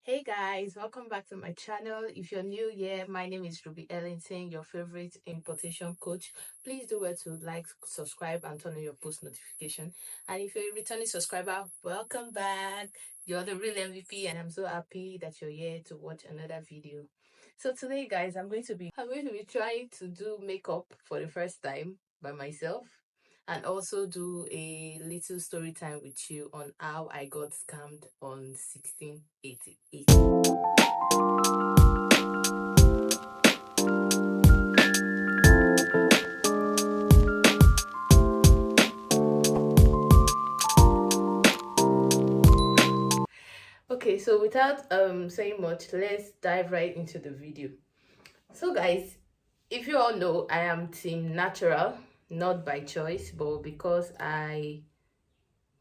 Hey guys, welcome back to my channel. If you're new here, my name is Ruby Ellington, your favorite importation coach. Please do well to like, subscribe, and turn on your post notification. And if you're a returning subscriber, welcome back. You're the real MVP, and I'm so happy that you're here to watch another video. So today, guys, I'm going to be trying to do makeup for the first time by myself, and also do a little story time with you on how I got scammed on 1688. Okay, so without saying much, let's dive right into the video. So guys, if you all know, I am team natural, not by choice, but because I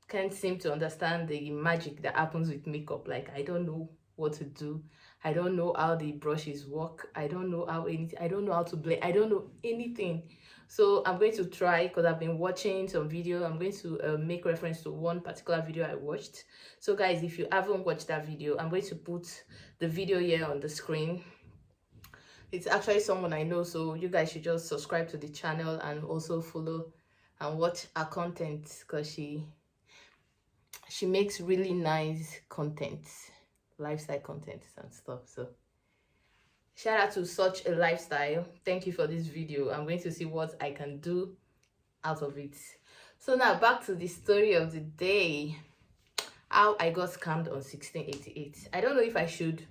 can't seem to understand the magic that happens with makeup. Like, I don't know what to do. I don't know how the brushes work. I don't know how anything. I don't know how to blend. I don't know anything. So I'm going to try, because I've been watching some video. I'm going to make reference to one particular video I watched. So guys, if you haven't watched that video, I'm going to put the video here on the screen. It's actually someone I know, so you guys should just subscribe to the channel and also follow and watch her content, because she makes really nice content, lifestyle content and stuff. So shout out to such a lifestyle. Thank you for this video. I'm going to see what I can do out of it. So now back to the story of the day, how I got scammed on 1688. I don't know if I should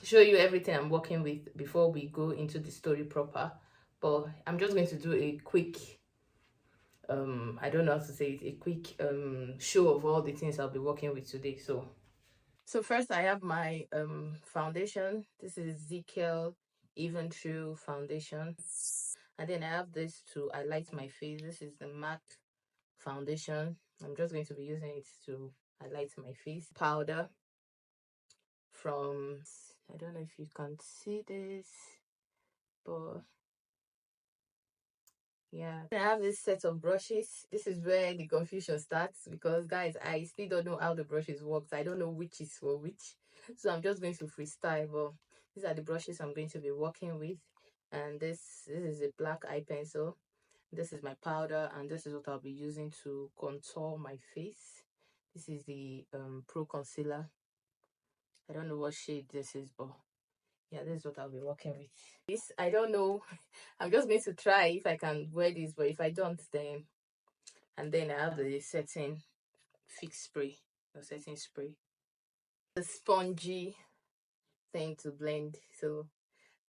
show you everything I'm working with before we go into the story proper, but I'm just going to do a quick I don't know how to say it, a quick show of all the things I'll be working with today. So first I have my foundation. This is Ezekiel Even True foundation. And then I have this to highlight my face. This is the MAC foundation. I'm just going to be using it to highlight my face. Powder from, I don't know if you can see this, but yeah. I have this set of brushes. This is where the confusion starts, because guys, I still don't know how the brushes work. I don't know which is for which. So I'm just going to freestyle. But these are the brushes I'm going to be working with. And this is a black eye pencil. This is my powder, and this is what I'll be using to contour my face. This is the Pro Concealer. I don't know what shade this is, but yeah, this is what I'll be working with. This, I don't know. I'm just going to try if I can wear this, but if I don't, then, and then I have the setting fix spray, the setting spray, the spongy thing to blend. So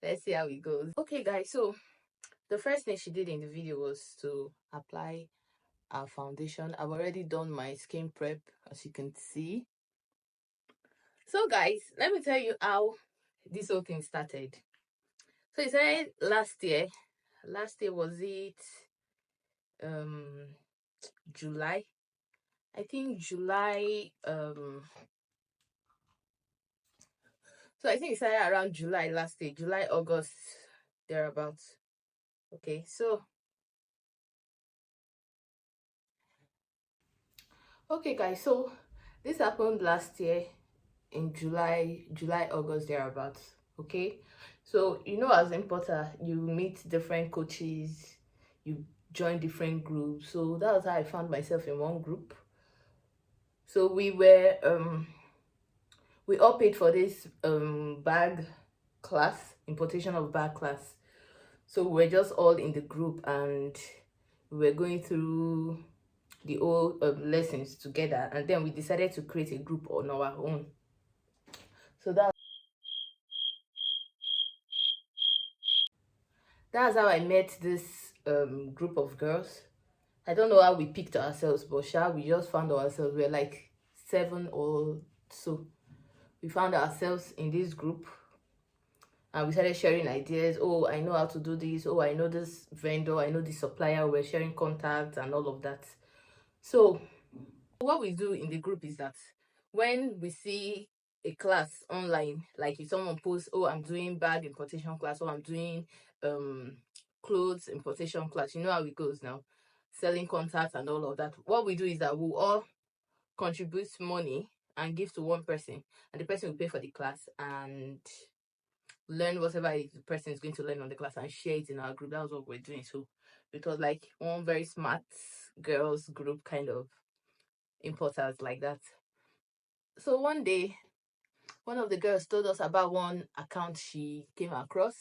let's see how it goes. Okay guys, so the first thing she did in the video was to apply our foundation. I've already done my skin prep, as you can see. So guys, let me tell you how this whole thing started. So it started last year. Last year, was it July? I think July. So I think it started around July last year, July, August, thereabouts. Okay, so okay guys, so this happened last year in July, August, thereabouts. Okay, so you know, as importer, you meet different coaches, you join different groups. So that was how I found myself in one group. So we all paid for this bag class, importation of bag class. So we're just all in the group, and we were going through the whole lessons together, and then we decided to create a group on our own. So that's how I met this group of girls. I don't know how we picked ourselves, but we just found ourselves. We're like 7 or so. We found ourselves in this group, and we started sharing ideas. Oh, I know how to do this. Oh, I know this vendor. I know this supplier. We're sharing contacts and all of that. So what we do in the group is that when we see a class online, like if someone posts, oh, I'm doing bag importation class, or I'm doing clothes importation class, you know how it goes now, selling contacts and all of that. What we do is that we'll all contribute money, and give to one person, and the person will pay for the class and learn whatever the person is going to learn on the class and share it in our group. That was what we're doing. So it was like one very smart girls group kind of importers like that. So one day, one of the girls told us about one account she came across.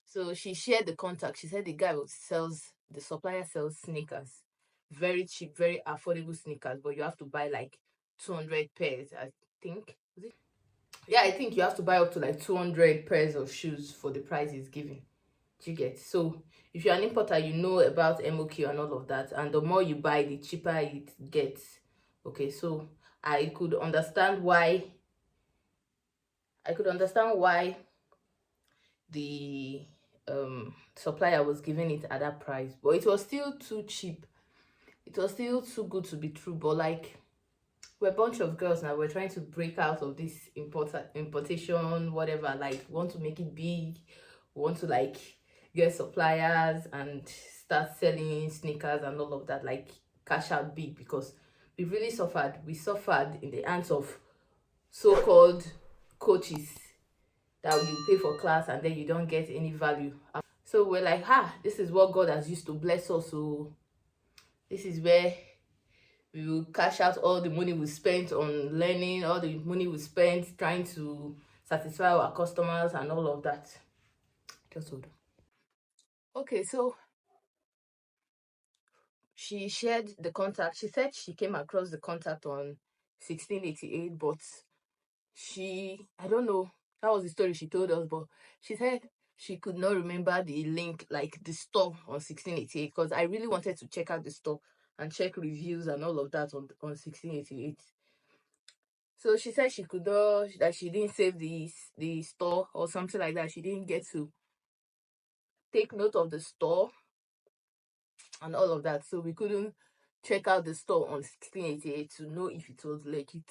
So she shared the contact. She said the guy the supplier sells sneakers, very cheap, very affordable sneakers, but you have to buy like 200 pairs, I think. Was it? Yeah, I think you have to buy up to like 200 pairs of shoes for the price he's giving. Do you get? So if you're an importer, you know about MOQ and all of that, and the more you buy, the cheaper it gets. Okay, so I could understand why. I could understand why the supplier was giving it at that price, but it was still too cheap. It was still too good to be true. But like, we're a bunch of girls now, we're trying to break out of this importation whatever, like want to make it big, want to like get suppliers and start selling sneakers and all of that, like cash out big, because we suffered in the hands of so-called coaches that you pay for class and then you don't get any value. So we're like, this is what God has used to bless us. So this is where we will cash out all the money we spent on learning, all the money we spent trying to satisfy our customers and all of that. Just hold on. Okay, so she shared the contact. She said she came across the contact on 1688, but I don't know, that was the story she told us, but she said she could not remember the link, like the store on 1688, because I really wanted to check out the store and check reviews and all of that on 1688. So she said she could not, that she didn't save the store or something like that. She didn't get to take note of the store and all of that. So we couldn't check out the store on 1688 to know if it was legit.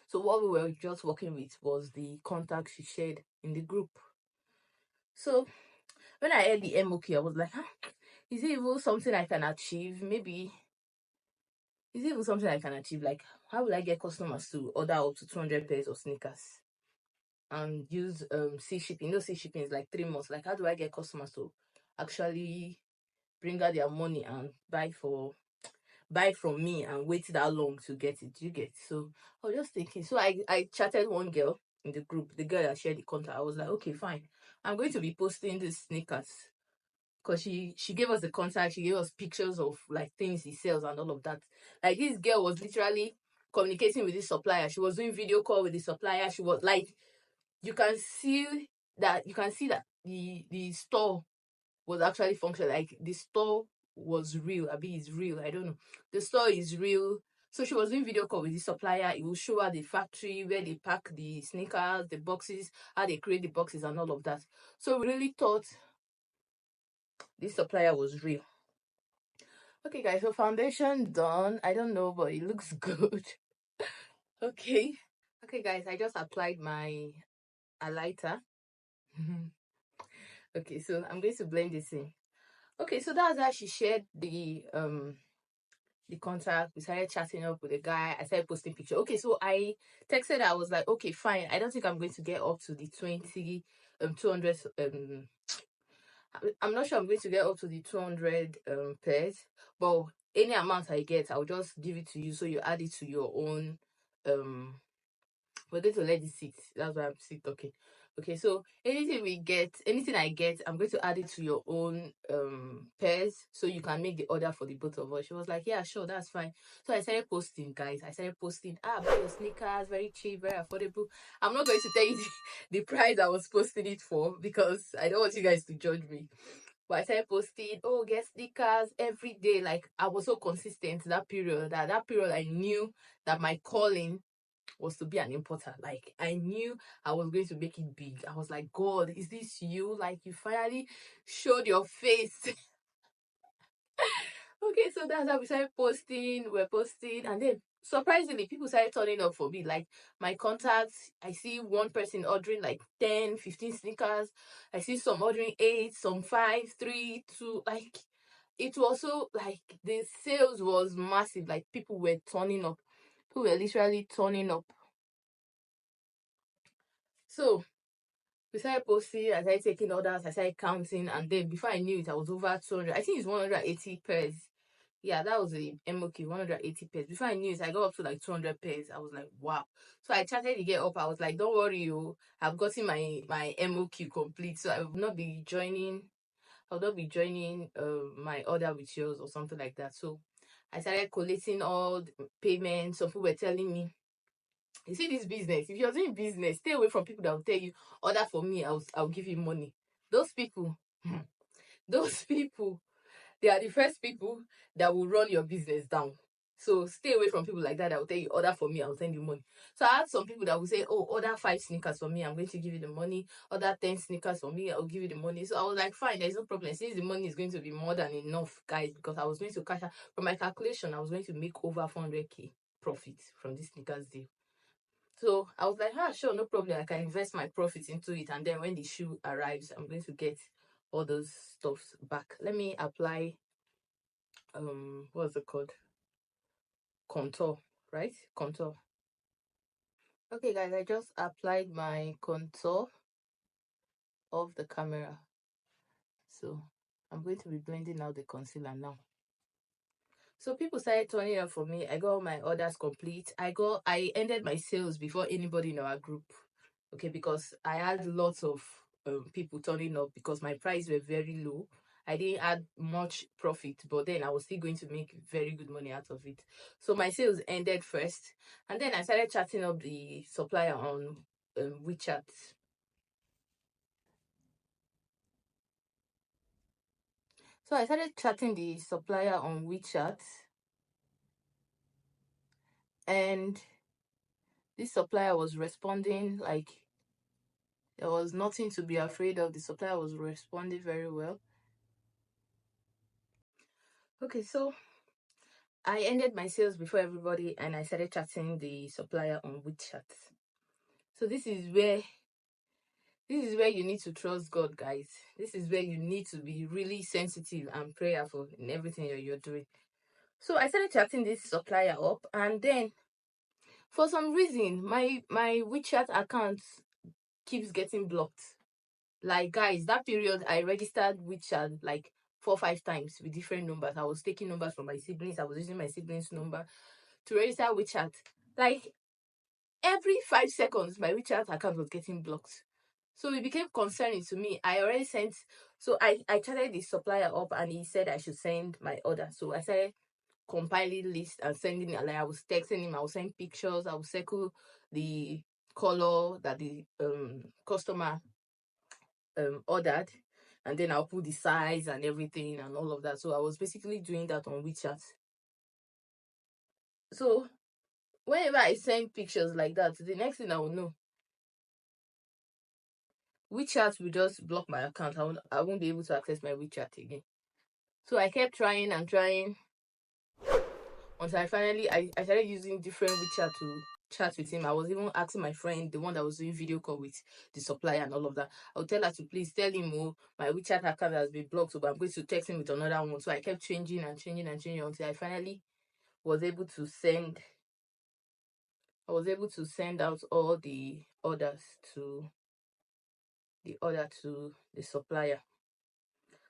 So what we were just working with was the contact she shared in the group. So when I heard the MOQ, I was like, is it even something I can achieve? Maybe, is it even something I can achieve? Like, how will I get customers to order up to 200 pairs of sneakers and use sea shipping? You know, sea shipping is like 3 months. Like, how do I get customers to actually bring out their money and buy from me and wait that long to get it? You get? So I was just thinking. So I chatted one girl in the group, the girl that shared the contact. I was like, okay, fine, I'm going to be posting these sneakers, because she gave us the contact, she gave us pictures of like things he sells and all of that. Like, this girl was literally communicating with the supplier. She was doing video call with the supplier. She was like, you can see that the store was actually functioning. Like, the store was real. I mean, it's real. I don't know. The store is real. So she was doing video call with the supplier. It will show her the factory where they pack the sneakers, the boxes, how they create the boxes and all of that. So we really thought this supplier was real. Okay, guys, so foundation done. I don't know, but it looks good. Okay. Okay, guys, I just applied my highlighter. Okay, so I'm going to blend this in. Okay, so that's how she shared the contact. We started chatting up with the guy. I started posting pictures. Okay, so I texted her. I was like, okay, fine. I don't think I'm going to get up to the 200 I'm not sure I'm going to get up to the 200 pairs, but any amount I get, I'll just give it to you, so you add it to your own. We're going to let it sit. That's why I'm still talking. Okay, so anything I get, I'm going to add it to your own pairs, so you can make the order for the both of us. She was like, yeah, sure, that's fine. So I started posting, guys. I started posting, buy your sneakers, very cheap, very affordable. I'm not going to tell you the price I was posting it for, because I don't want you guys to judge me. But I started posting, get sneakers every day. Like, I was so consistent that period. That period, I knew that my calling was to be an importer. Like, I knew I was going to make it big. I was like, God, is this you? Like, you finally showed your face. Okay, so that's how we started posting. We're posting, and then surprisingly, people started turning up for me. Like, my contacts, I see one person ordering like 10, 15 sneakers. I see some ordering 8, some 5, 3, 2. Like, it was so, like, the sales was massive. Like, people were turning up. People were literally turning up. So we started posting, I started taking orders, I started counting, and then before I knew it, I was over 200. I think it's 180 pairs. Yeah, that was the MOQ, 180 pairs. Before I knew it, I got up to like 200 pairs. I was like, wow. So I chatted to get up. I was like, don't worry, you. I've gotten my MOQ complete. So I will not be joining. I'll not be joining my order with yours or something like that. So I started collating all the payments. Some people were telling me, you see this business, if you're doing business, stay away from people that will tell you, order for me, I'll give you money. Those people, those people, they are the first people that will run your business down. So stay away from people like that will tell you, order for me, I'll send you money. So I had some people that will say, oh, order 5 sneakers for me, I'm going to give you the money. Order 10 sneakers for me, I'll give you the money. So I was like, fine, there's no problem. Since the money is going to be more than enough, guys, because I was going to cash out. From my calculation, I was going to make over 400k profit from this sneakers deal. So I was like, sure, no problem. I can invest my profits into it. And then when the shoe arrives, I'm going to get all those stuffs back. Let me apply, what's it called? Contour, right? Contour. Okay, guys, I just applied my contour of the camera. So I'm going to be blending out the concealer now. So people started turning up for me. I got all my orders complete. I ended my sales before anybody in our group. Okay, because I had lots of people turning up because my price were very low. I didn't add much profit, but then I was still going to make very good money out of it. So my sales ended first, and then I started chatting up the supplier on WeChat. So I started chatting the supplier on WeChat, and this supplier was responding like there was nothing to be afraid of. The supplier was responding very well. Okay, so I ended my sales before everybody and I started chatting the supplier on WeChat. So this is where you need to trust God, guys. This is where you need to be really sensitive and prayerful in everything that you're doing. So I started chatting this supplier up, and then for some reason my WeChat account keeps getting blocked. Like, guys, that period I registered WeChat like 4 or 5 times with different numbers. I was taking numbers from my siblings. I was using my siblings' number to register WeChat. Like, every 5 seconds, my WeChat account was getting blocked. So it became concerning to me. I already sent, so I chatted the supplier up and he said I should send my order. So I started compiling list and sending it. Like, I was texting him, I was sending pictures, I would circle the color that the customer ordered, and then I'll put the size and everything and all of that. So I was basically doing that on WeChat. So whenever I send pictures like that, the next thing I will know, WeChat will just block my account. I won't be able to access my WeChat again. So I kept trying and trying until I started using different WeChat to chat with him. I was even asking my friend, the one that was doing video call with the supplier and all of that. I would tell her to please tell him, oh, my WeChat account has been blocked, so I'm going to text him with another one. So I kept changing and changing and changing until I finally was able to send out all the orders to the supplier.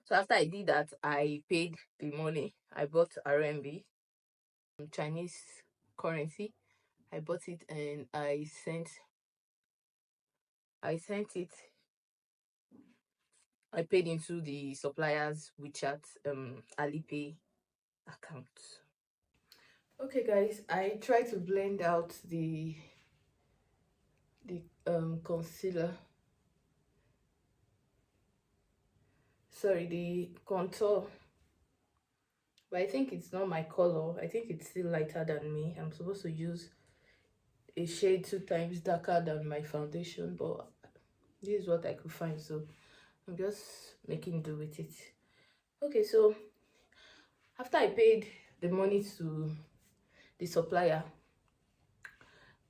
So after I did that, I paid the money. I bought RMB, Chinese currency. I bought it and I sent it. I paid into the supplier's WeChat Alipay account. Okay, guys, I tried to blend out the concealer. Sorry, the contour. But I think it's not my color. I think it's still lighter than me. I'm supposed to use a shade 2 times darker than my foundation, but this is what I could find, so I'm just making do with it. Okay, so after I paid the money to the supplier,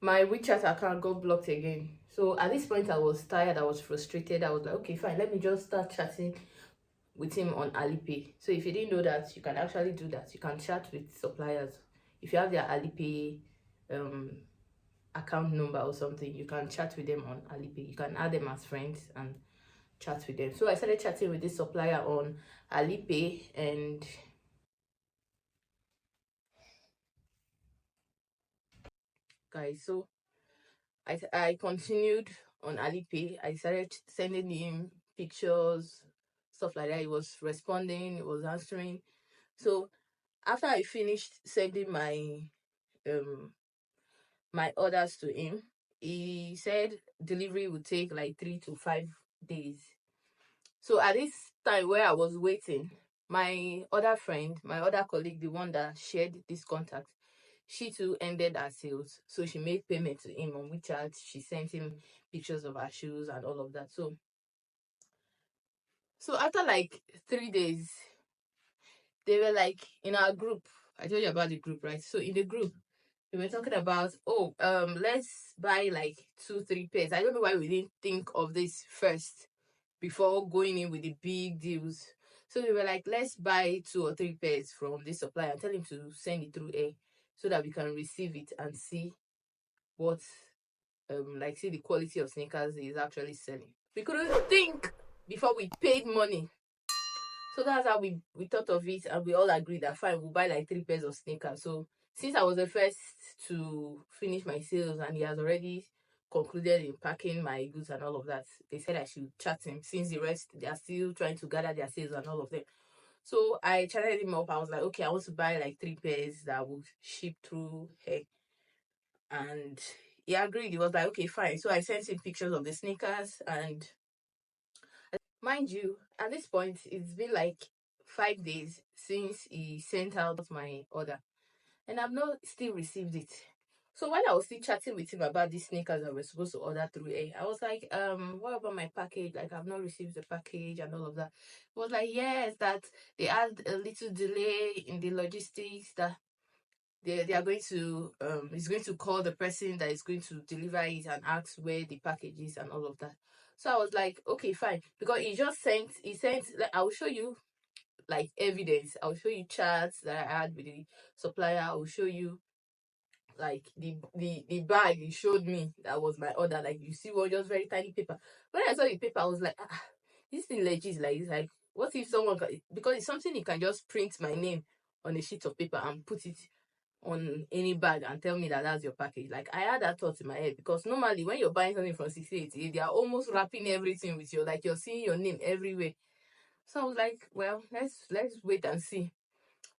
my WeChat account got blocked again. So at this point I was tired, I was frustrated. I was like, okay, fine, let me just start chatting with him on Alipay. So if you didn't know that, you can actually do that. You can chat with suppliers if you have their Alipay um account number or something, you can chat with them on Alipay. You can add them as friends and chat with them. So I started chatting with this supplier on Alipay, and guys, so I continued on Alipay. I started sending him pictures, stuff like that. He was responding, he was answering. So after I finished sending um my orders to him, he said delivery would take like 3 to 5 days. So at this time where I was waiting, my other friend, my other colleague, the one that shared this contact, she too ended her sales. So she made payment to him on WeChat. She sent him pictures of her shoes and all of that. So after like 3 days, they were like in our group. I told you about the group, right? So in the group, we were talking about, oh, let's buy like 2 3 pairs. I don't know why we didn't think of this first before going in with the big deals. So they were like, let's buy 2 or 3 pairs from this supplier and tell him to send it through air so that we can receive it and see what like see the quality of sneakers is actually selling. We couldn't think before we paid money. So that's how we thought of it, and we all agreed that fine, we'll buy like 3 pairs of sneakers. So since I was the first to finish my sales and he has already concluded in packing my goods and all of that, they said I should chat him since the rest they are still trying to gather their sales and all of them. So I chatted him up. I was like, okay, I want to buy like 3 pairs that would ship through here. And he agreed. He was like, okay, fine. So I sent him pictures of the sneakers, and mind you, at this point, it's been like 5 days since he sent out my order, and I've not still received it. So while I was still chatting with him about these sneakers that we're supposed to order through A, I was like, what about my package? Like, I've not received the package and all of that. He was like, yes, that they had a little delay in the logistics, that they are going to he's going to call the person that is going to deliver it and ask where the package is and all of that. So I was like, okay, fine, because he sent, like, I'll show you like evidence. I'll show you charts that I had with the supplier. I'll show you like the bag he showed me that was my order. Like, you see, one just very tiny paper. When I saw the paper, I was like, this thing legit. Like, it's like, what if someone because it's something you can just print my name on a sheet of paper and put it on any bag and tell me that that's your package. Like, I had that thought in my head, because normally when you're buying something from 68, they are almost wrapping everything with you, like you're seeing your name everywhere. So I was like, well, let's wait and see.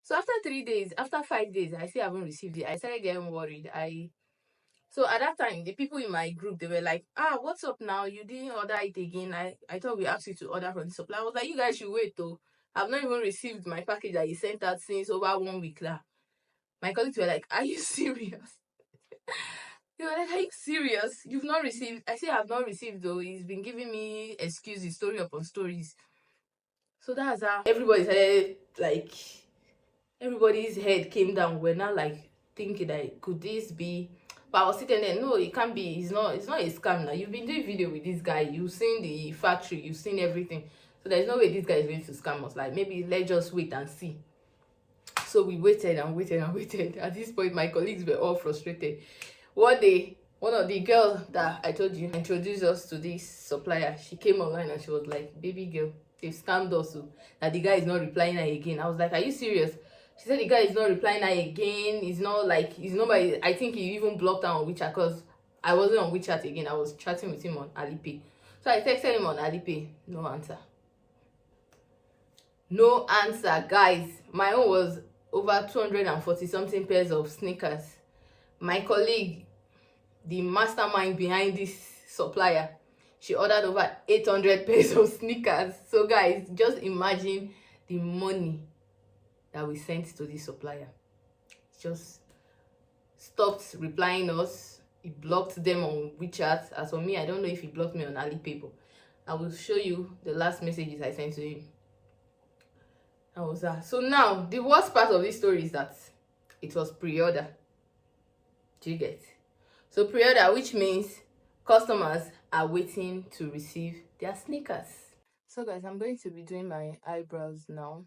So after 3 days, after 5 days, I still haven't received it. I started getting worried. I So at that time, the people in my group, they were like, what's up now? You didn't order it again. I thought we asked you to order from the supplier. I was like, you guys should wait though. I've not even received my package that you sent out since over 1 week now. My colleagues were like, are you serious? They were like, are you serious? You've not received? I say, I've not received though. He's been giving me excuses, story upon stories. So that's how everybody started, like, everybody's head came down. We're now like thinking that could this be? But I was sitting there, no, it can't be. It's not a scam now. You've been doing video with this guy, you've seen the factory, you've seen everything. So there's no way this guy is going to scam us. Like, maybe let's just wait and see. So we waited and waited and waited. At this point, my colleagues were all frustrated. One day, one of the girls that I told you introduced us to this supplier, she came online and she was like, baby girl, they've scammed us. So that the guy is not replying her again. I was like, are you serious? She said the guy is not replying her again. He's not like, his number is, I think he even blocked her on WeChat, because I wasn't on WeChat again. I was chatting with him on Alipay. So I texted him on Alipay. No answer. No answer, guys. My own was over 240 something pairs of sneakers. My colleague, the mastermind behind this supplier, she ordered over 800 pairs of sneakers. So guys, just imagine the money that we sent to this supplier. Just stopped replying us. He blocked them on WeChat. As for me, I don't know if he blocked me on Alipay. I will show you the last messages I sent to him. That was that. So now, the worst part of this story is that it was pre-order. Do you get? So pre-order, which means customers are waiting to receive their sneakers. So guys, I'm going to be doing my eyebrows now.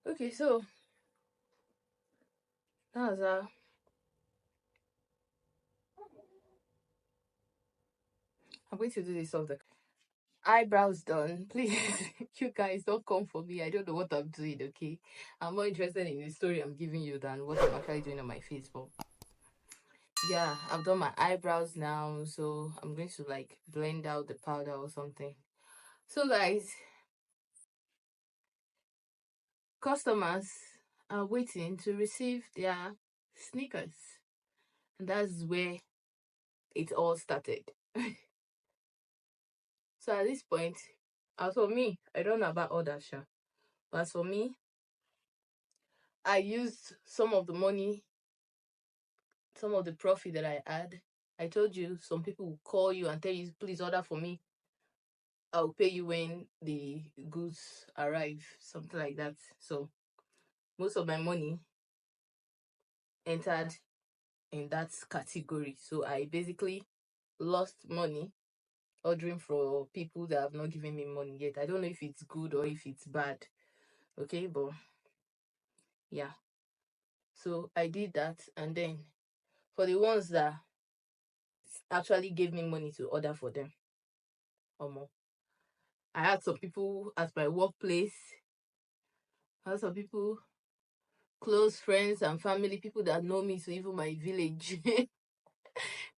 Okay, so That's I'm going to do this of the eyebrows done. Please, you guys don't come for me. I don't know what I'm doing, okay? I'm more interested in the story I'm giving you than what I'm actually doing on my face. But yeah, I've done my eyebrows now, so I'm going to like blend out the powder or something. So guys, customers are waiting to receive their sneakers. And that's where it all started. So at this point, as for me, I don't know about others, sure. But as for me, I used some of the money, some of the profit that I had. I told you some people will call you and tell you, please order for me. I'll pay you when the goods arrive, something like that. So most of my money entered in that category. So I basically lost money ordering for people that have not given me money yet. I don't know if it's good or if it's bad. Okay, but yeah. So I did that, and then for the ones that actually gave me money to order for them, or more, I had some people at my workplace. I had some people, close friends and family, people that know me to even my village.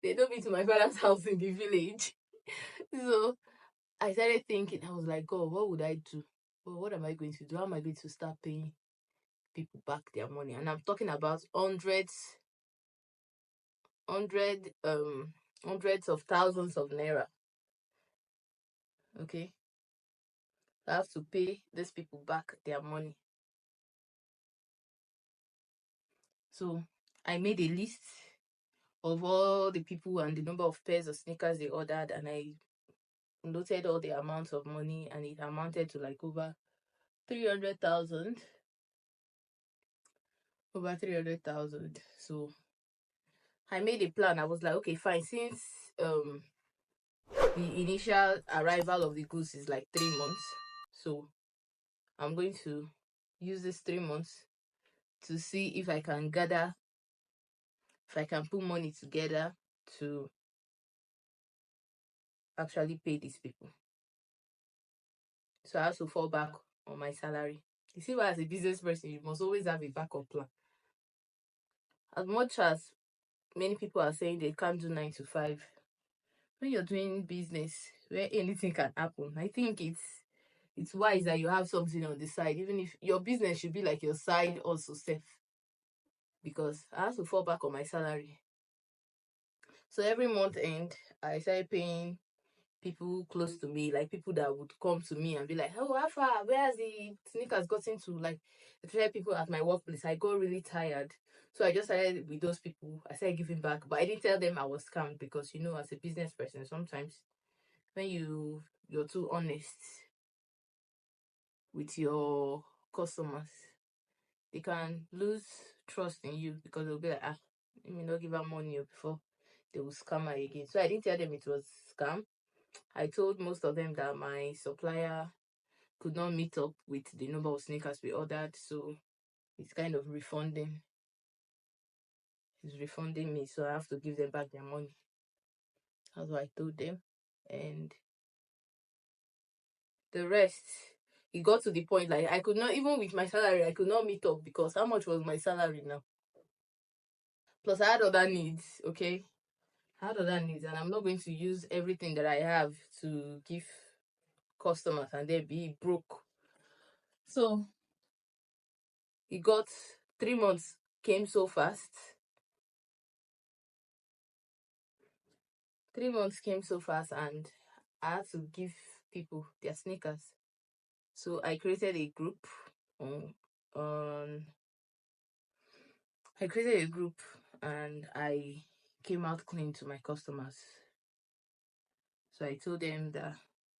They know me to my father's house in the village. So I started thinking, I was like, God, what would I do? Well, what am I going to do? How am I going to start paying people back their money? And I'm talking about hundred hundreds of thousands of naira. Okay, I have to pay these people back their money. So I made a list of all the people and the number of pairs of sneakers they ordered, and I noted all the amounts of money, and it amounted to like over 300,000. Over 300,000. So I made a plan. I was like, okay, fine. Since um the initial arrival of the goods is like 3 months, so I'm going to use this 3 months to see if I can put money together to actually pay these people. So I have to fall back on my salary. You see, why as a business person, you must always have a backup plan. As much as many people are saying they can't do 9 to 5, when you're doing business where anything can happen, I think it's wise that you have something on the side, even if your business should be like your side also safe. Because I have to fall back on my salary. So every month end, I started paying people close to me, like people that would come to me and be like, "Oh, how far? Where has the sneakers gotten to?" Like, the people at my workplace. I got really tired, so I just started with those people. I started giving back, but I didn't tell them I was scammed because as a business person, sometimes when you're too honest with your customers, they can lose trust in you because they'll be like, let me not give her money before they will scam her again. So I didn't tell them it was scam. I told most of them that my supplier could not meet up with the number of sneakers we ordered, so it's kind of refunding. It's refunding me, so I have to give them back their money. That's what I told them, and the rest. It got to the point like I could not, even with my salary, I could not meet up because how much was my salary now? Plus, I had other needs. Okay, I had other needs, and I'm not going to use everything that I have to give customers and then be broke. So it got 3 months came so fast. 3 months came so fast, and I had to give people their sneakers. So I created a group on I created a group and I came out clean to my customers. So I told them that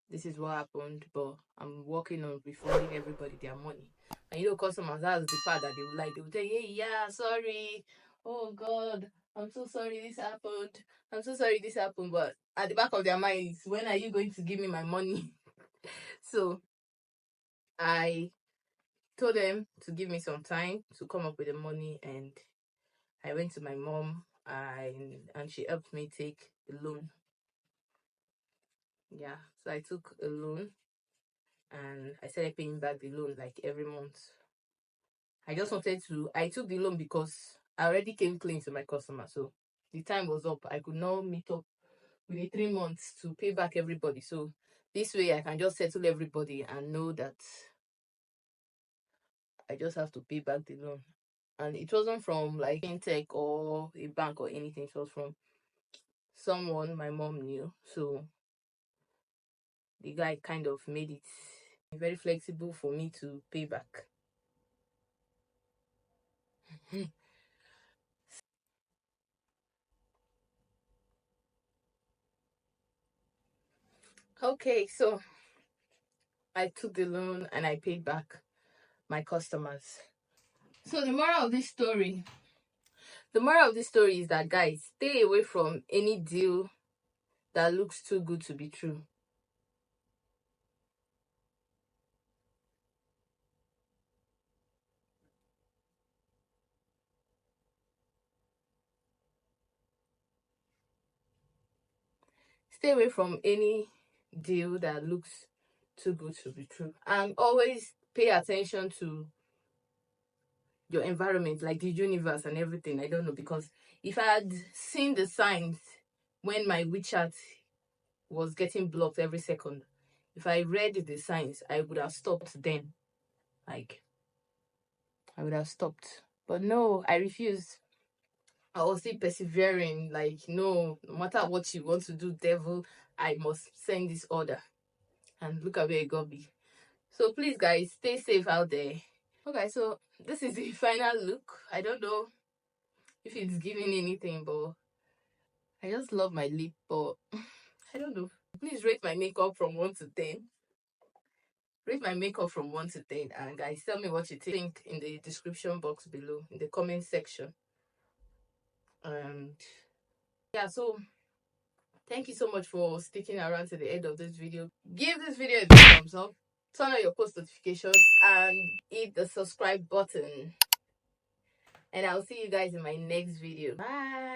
this is what happened, but I'm working on refunding everybody their money. And customers, that's the part that they would like. They would say, hey, yeah, sorry. Oh God, I'm so sorry this happened. I'm so sorry this happened. But at the back of their minds, when are you going to give me my money? So I told them to give me some time to come up with the money, and I went to my mom and she helped me take a loan. Yeah, so I took a loan and I started paying back the loan like every month. I took the loan because I already came clean to my customer. So the time was up. I could not meet up with the 3 months to pay back everybody. So this way I can just settle everybody and know that I just have to pay back the loan. And it wasn't from like fintech or a bank or anything. It was from someone my mom knew. So the guy kind of made it very flexible for me to pay back. Okay, so I took the loan and I paid back my customers. So the moral of this story is that, guys, stay away from any deal that looks too good to be true. Stay away from any deal that looks too good to be true. And always pay attention to your environment, like the universe and everything. I don't know, because if I had seen the signs when my WeChat was getting blocked every second, if I read the signs, I would have stopped then. Like, I would have stopped. But no, I refused. I was still persevering. Like, no matter what you want to do, devil, I must send this order. And look at where it got me. So please, guys, stay safe out there. Okay, so this is the final look. I don't know if it's giving anything, but I just love my lip. But I don't know. Please rate my makeup from 1 to 10. Rate my makeup from 1 to 10. And guys, tell me what you think in the description box below, in the comment section. And yeah, so thank you so much for sticking around to the end of this video. Give this video a big thumbs up, turn on your post notifications, and hit the subscribe button. And I'll see you guys in my next video. Bye.